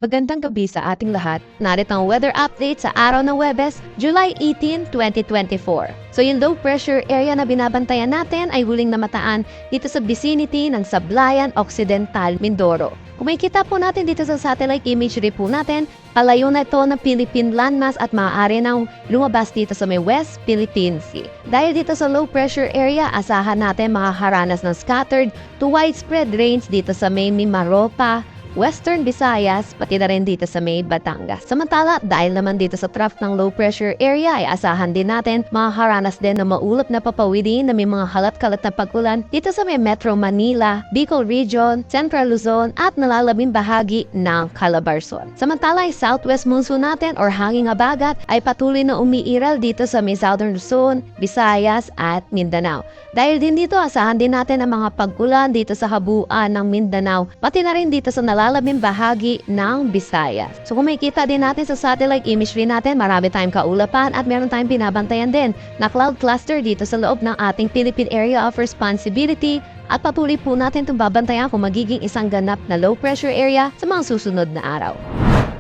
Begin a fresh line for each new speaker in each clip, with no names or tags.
Magandang gabi sa ating lahat. Narito ang weather update sa araw ng Huwebes, July 18, 2024. So yung low pressure area na binabantayan natin ay huling namataan dito sa vicinity ng Sablayan Occidental, Mindoro. Kung makikita po natin dito sa satellite imagery po natin, palayo na ito ng Philippine landmass at maaari nang lumabas dito sa may West Philippine Sea. Dahil dito sa low pressure area, asahan natin makakaranas ng scattered to widespread rains dito sa may Mimaropa, Western Visayas, pati na rin dito sa may Batangas. Samantala, dahil naman dito sa trough ng low pressure area ay asahan din natin makakaranas din ng maulap na papawidin na may mga halat-kalat na pag-ulan dito sa may Metro Manila, Bicol Region, Central Luzon at nalalabing bahagi ng Calabarzon. Samantala, ay southwest monsoon natin or hanging habagat ay patuloy na umiiral dito sa may Southern Luzon, Visayas at Mindanao. Dahil din dito, asahan din natin ang mga pag-ulan dito sa habuan ng Mindanao, pati na rin dito sa nalalabing bahagi ng Visayas. So kung makikita din natin sa satellite imagery natin, marami tayong kaulapan at meron tayong binabantayan din na cloud cluster dito sa loob ng ating Philippine Area of Responsibility at patuloy po natin itong babantayan kung magiging isang ganap na low pressure area sa mga susunod na araw.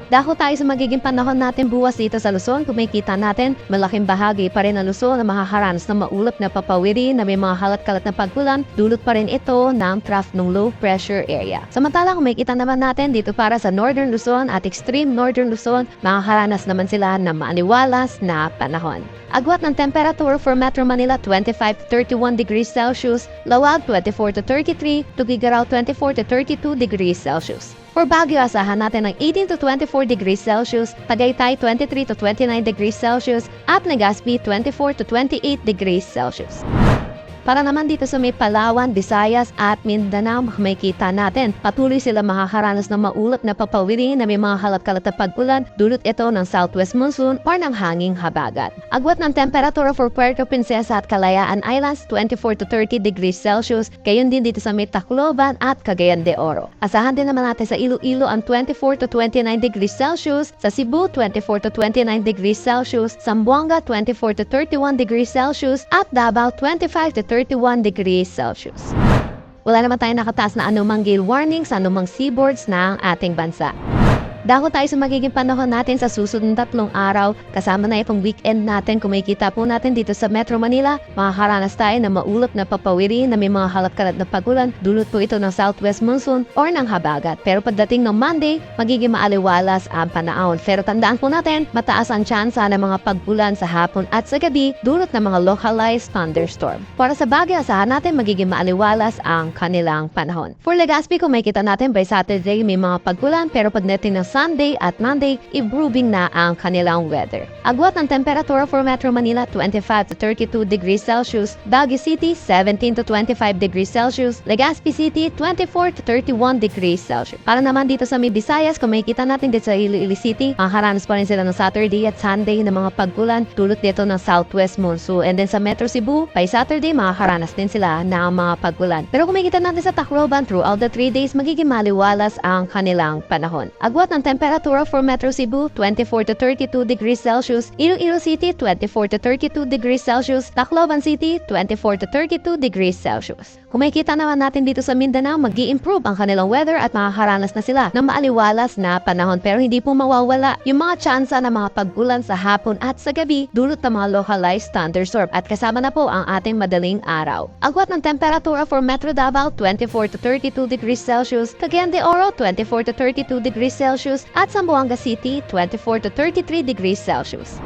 Dako tayo sa magiging panahon natin buwas dito sa Luzon. Kung makikita natin, malaking bahagi pa rin ng Luzon na makakaranas ng maulap na papawiri na may mga halat-kalat na pag-ulan, dulot pa rin ito ng trough ng low pressure area. Samantala, kung makikita naman natin dito para sa Northern Luzon at Extreme Northern Luzon, makakaranas naman sila ng maaliwalas na panahon. Agwat ng temperature for Metro Manila 25 to 31 degrees Celsius, Lawag 24 to 33, Tuguegarao 24 to 32 degrees Celsius. For Baguio, asahan natin ng 18 to 24 degrees Celsius, Tagaytay 23 to 29 degrees Celsius, at Legazpi 24 to 28 degrees Celsius. Para naman dito sa may Palawan, Visayas at Mindanao, makikita natin patuloy sila makakaranas ng maulap na papawiri na may mga halat-kalat na pag-ulan, dulot ito ng southwest monsoon or ng hanging habagat. Agwat ng temperatura for Puerto Princesa at Kalayaan Islands 24 to 30 degrees Celsius, gayon din dito sa may Tacloban at Cagayan de Oro. Asahan din naman natin sa Iloilo ang 24 to 29 degrees Celsius, sa Cebu 24 to 29 degrees Celsius, Zamboanga 24 to 31 degrees Celsius at Davao 25 to 31 degrees Celsius. Wala naman tayong nakataas na anumang gale warning sa anumang seaboards ng ating bansa. Dako tayo sa magiging panahon natin sa susunod na 3 araw, kasama na itong weekend natin. Kung makikita po natin dito sa Metro Manila, makakaranas tayo ng maulap na papawiri na may mga halat-kalat na pag-ulan, dulot po ito ng southwest monsoon or ng habagat. Pero pagdating ng Monday, magiging maaliwalas ang panahon. Pero tandaan po natin, mataas ang tsansa ng mga pag-ulan sa hapon at sa gabi, dulot ng mga localized thunderstorm. Para sa Baguio, asahan natin magiging maaliwalas ang kanilang panahon. For Legazpi, kung makikita natin by Saturday, may mga pag-ulan, pero pagdating ng Sunday at Monday, improving na ang kanilang weather. Agwat ng temperatura for Metro Manila 25 to 32 degrees Celsius, Baguio City 17 to 25 degrees Celsius, Legazpi City 24 to 31 degrees Celsius. Para naman dito sa may Visayas, kung makikita natin dito sa Iloilo City, makakaranas pa rin sila ng Saturday at Sunday ng mga pag-ulan, dulot nito ng southwest monsoon. And then sa Metro Cebu, by Saturday, makakaranas din sila ng mga pag-ulan. Pero kung makikita natin sa Tacloban, throughout the 3 days, magiging maliwalas ang kanilang panahon. Agwat ng temperatura for Metro Cebu 24 to 32 degrees Celsius, Iloilo City 24 to 32 degrees Celsius, Tacloban City 24 to 32 degrees Celsius. Kung makikita naman natin dito sa Mindanao, mag-i-improve ang kanilang weather at makakaranas na sila ng maaliwalas na panahon, pero hindi po mawawala yung mga tsansa na mga pag-ulan sa hapon at sa gabi, dulot ng mga localized thunderstorm at kasama na po ang ating madaling araw. Agwat ng temperatura for Metro Davao 24 to 32 degrees Celsius, Cagayan de Oro 24 to 32 degrees Celsius, at Zamboanga City 24 to 33 degrees Celsius.